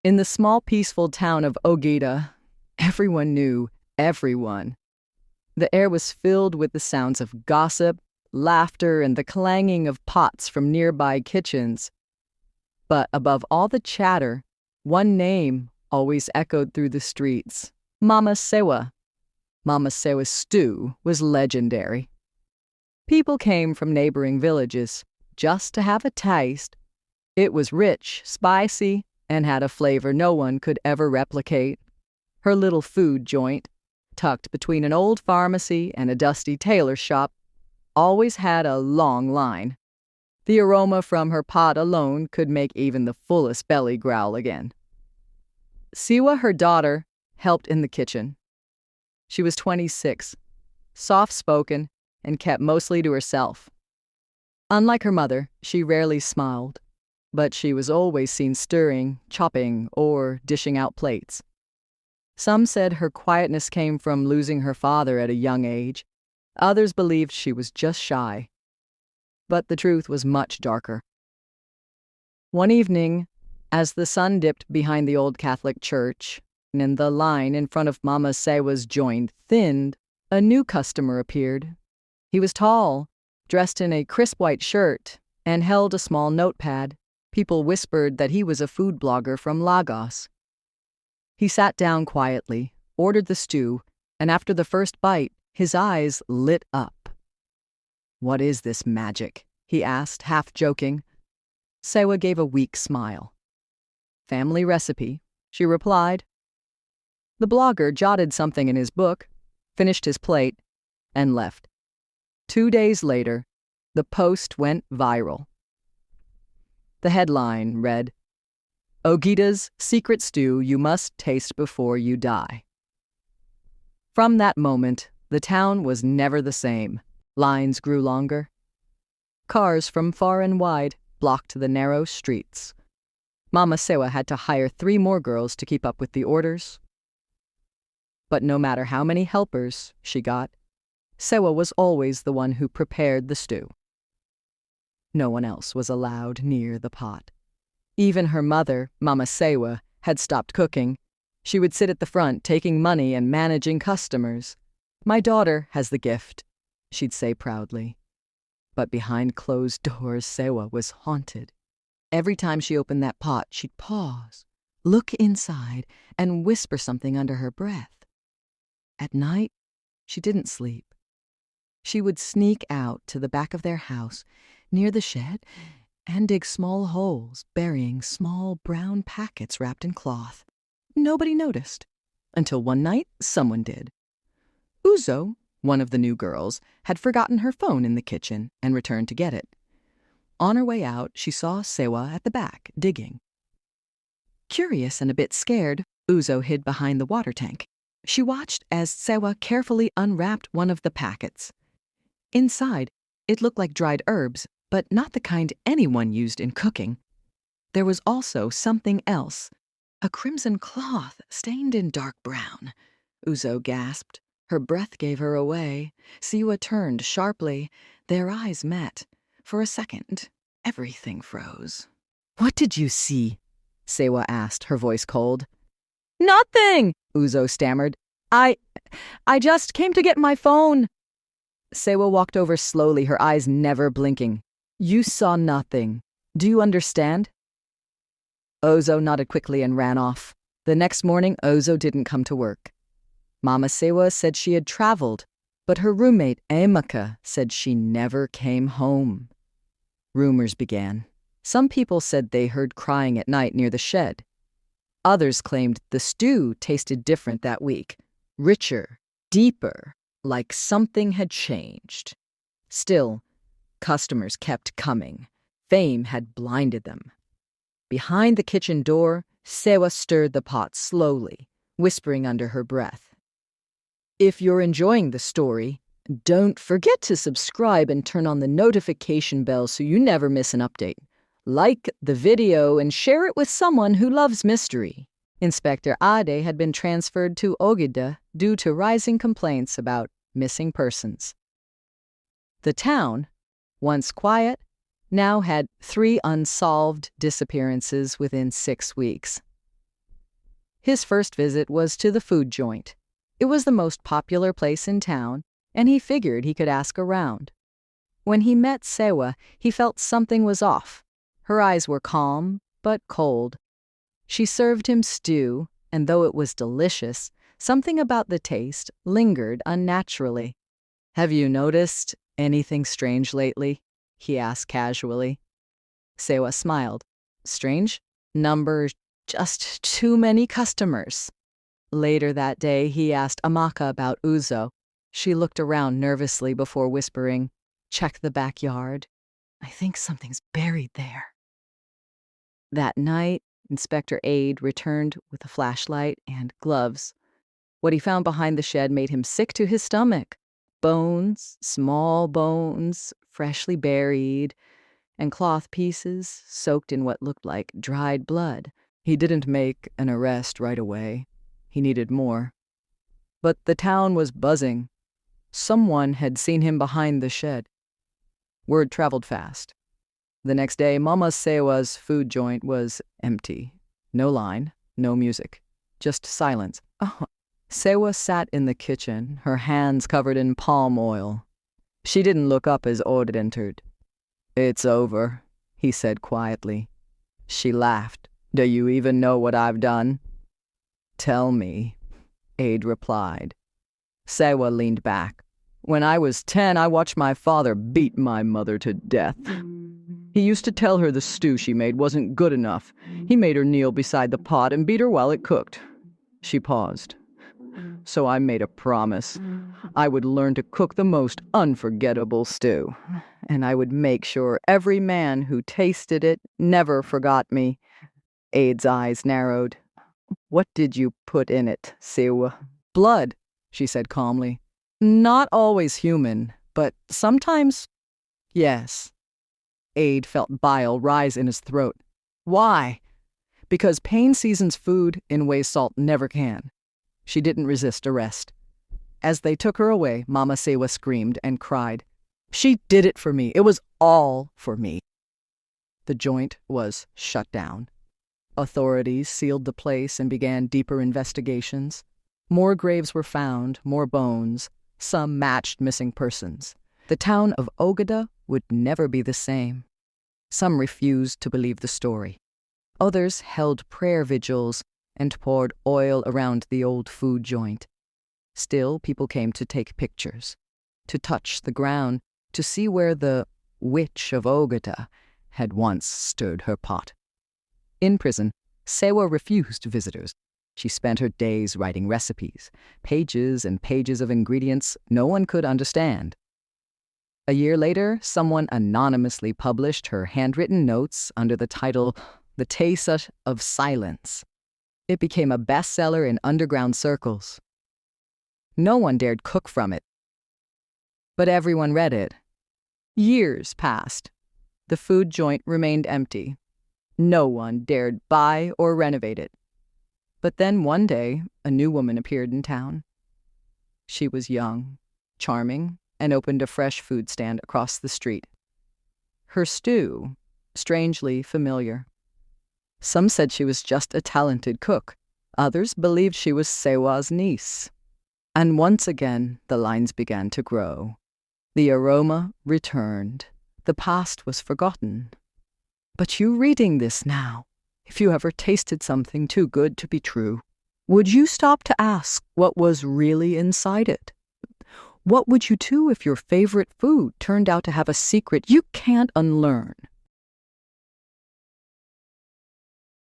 In the small, peaceful town of Ogida, everyone knew everyone. The air was filled with the sounds of gossip, laughter, and the clanging of pots from nearby kitchens. But above all the chatter, one name always echoed through the streets: Mama Shewa. Mama Shewa's stew was legendary. People came from neighboring villages just to have a taste. It was rich, spicy, and had a flavor no one could ever replicate. Her little food joint, tucked between an old pharmacy and a dusty tailor shop, always had a long line. The aroma from her pot alone could make even the fullest belly growl again. Shewa, her daughter, helped in the kitchen. She was 26, soft-spoken, and kept mostly to herself. Unlike her mother, she rarely smiled, but she was always seen stirring, chopping, or dishing out plates. Some said her quietness came from losing her father at a young age. Others believed she was just shy. But the truth was much darker. One evening, as the sun dipped behind the old Catholic church, and the line in front of Mama Shewa's joint thinned, a new customer appeared. He was tall, dressed in a crisp white shirt, and held a small notepad. People whispered that he was a food blogger from Lagos. He sat down quietly, ordered the stew, and after the first bite, his eyes lit up. "What is this magic?" he asked, half joking. Shewa gave a weak smile. "Family recipe," she replied. The blogger jotted something in his book, finished his plate, and left. 2 days later, the post went viral. The headline read, "Ogida's secret stew you must taste before you die." From that moment, the town was never the same. Lines grew longer. Cars from far and wide blocked the narrow streets. Mama Shewa had to hire 3 more girls to keep up with the orders. But no matter how many helpers she got, Shewa was always the one who prepared the stew. No one else was allowed near the pot. Even her mother, Mama Shewa, had stopped cooking. She would sit at the front taking money and managing customers. "My daughter has the gift," she'd say proudly. But behind closed doors, Shewa was haunted. Every time she opened that pot, she'd pause, look inside, and whisper something under her breath. At night, she didn't sleep. She would sneak out to the back of their house, near the shed, and dig small holes, burying small brown packets wrapped in cloth. Nobody noticed, until one night someone did. Uzo, one of the new girls, had forgotten her phone in the kitchen and returned to get it. On her way out, she saw Shewa at the back, digging. Curious and a bit scared, Uzo hid behind the water tank. She watched as Shewa carefully unwrapped one of the packets. Inside, it looked like dried herbs, but not the kind anyone used in cooking. There was also something else, a crimson cloth stained in dark brown. Uzo gasped. Her breath gave her away. Shewa turned sharply. Their eyes met. For a second, everything froze. "What did you see?" Shewa asked, her voice cold. "Nothing," Uzo stammered. I just came to get my phone." Shewa walked over slowly, her eyes never blinking. "You saw nothing. Do you understand?" Uzo nodded quickly and ran off. The next morning, Uzo didn't come to work. Mama Shewa said she had traveled, but her roommate, Emeka, said she never came home. Rumors began. Some people said they heard crying at night near the shed. Others claimed the stew tasted different that week, richer, deeper, like something had changed. Still, customers kept coming. Fame had blinded them. Behind the kitchen door, Shewa stirred the pot slowly, whispering under her breath. If you're enjoying the story, don't forget to subscribe and turn on the notification bell so you never miss an update. Like the video and share it with someone who loves mystery. Inspector Ade had been transferred to Ogida due to rising complaints about missing persons. The town, once quiet, now had 3 unsolved disappearances within 6 weeks. His first visit was to the food joint. It was the most popular place in town, and he figured he could ask around. When he met Shewa, he felt something was off. Her eyes were calm, but cold. She served him stew, and though it was delicious, something about the taste lingered unnaturally. "Have you noticed anything strange lately?" he asked casually. Shewa smiled. "Strange? Numbers, just too many customers." Later that day, he asked Amaka about Uzo. She looked around nervously before whispering, "Check the backyard. I think something's buried there." That night, Inspector Aide returned with a flashlight and gloves. What he found behind the shed made him sick to his stomach. Bones, small bones, freshly buried, and cloth pieces soaked in what looked like dried blood. He didn't make an arrest right away. He needed more. But the town was buzzing. Someone had seen him behind the shed. Word traveled fast. The next day, Mama Shewa's food joint was empty. No line, no music, just silence. Shewa sat in the kitchen, her hands covered in palm oil. She didn't look up as Ode entered. "It's over," he said quietly. She laughed. "Do you even know what I've done?" "Tell me," Ade replied. Shewa leaned back. "When I was 10, I watched my father beat my mother to death. He used to tell her the stew she made wasn't good enough. He made her kneel beside the pot and beat her while it cooked." She paused. "So I made a promise. I would learn to cook the most unforgettable stew, and I would make sure every man who tasted it never forgot me." Ade's eyes narrowed. "What did you put in it, Shewa?" "Blood," she said calmly. "Not always human, but sometimes, yes." Ade felt bile rise in his throat. "Why?" "Because pain seasons food in ways salt never can." She didn't resist arrest. As they took her away, Mama Shewa screamed and cried. "She did it for me. It was all for me." The joint was shut down. Authorities sealed the place and began deeper investigations. More graves were found, more bones. Some matched missing persons. The town of Ogida would never be the same. Some refused to believe the story. Others held prayer vigils and poured oil around the old food joint. Still, people came to take pictures, to touch the ground, to see where the witch of Ogida had once stirred her pot. In prison, Shewa refused visitors. She spent her days writing recipes, pages and pages of ingredients no one could understand. A year later, someone anonymously published her handwritten notes under the title, "The Taste of Silence." It became a bestseller in underground circles. No one dared cook from it, but everyone read it. Years passed. The food joint remained empty. No one dared buy or renovate it. But then one day, a new woman appeared in town. She was young, charming, and opened a fresh food stand across the street. Her stew, strangely familiar. Some said she was just a talented cook. Others believed she was Shewa's niece. And once again, the lines began to grow. The aroma returned. The past was forgotten. But you reading this now, if you ever tasted something too good to be true, would you stop to ask what was really inside it? What would you do if your favorite food turned out to have a secret you can't unlearn?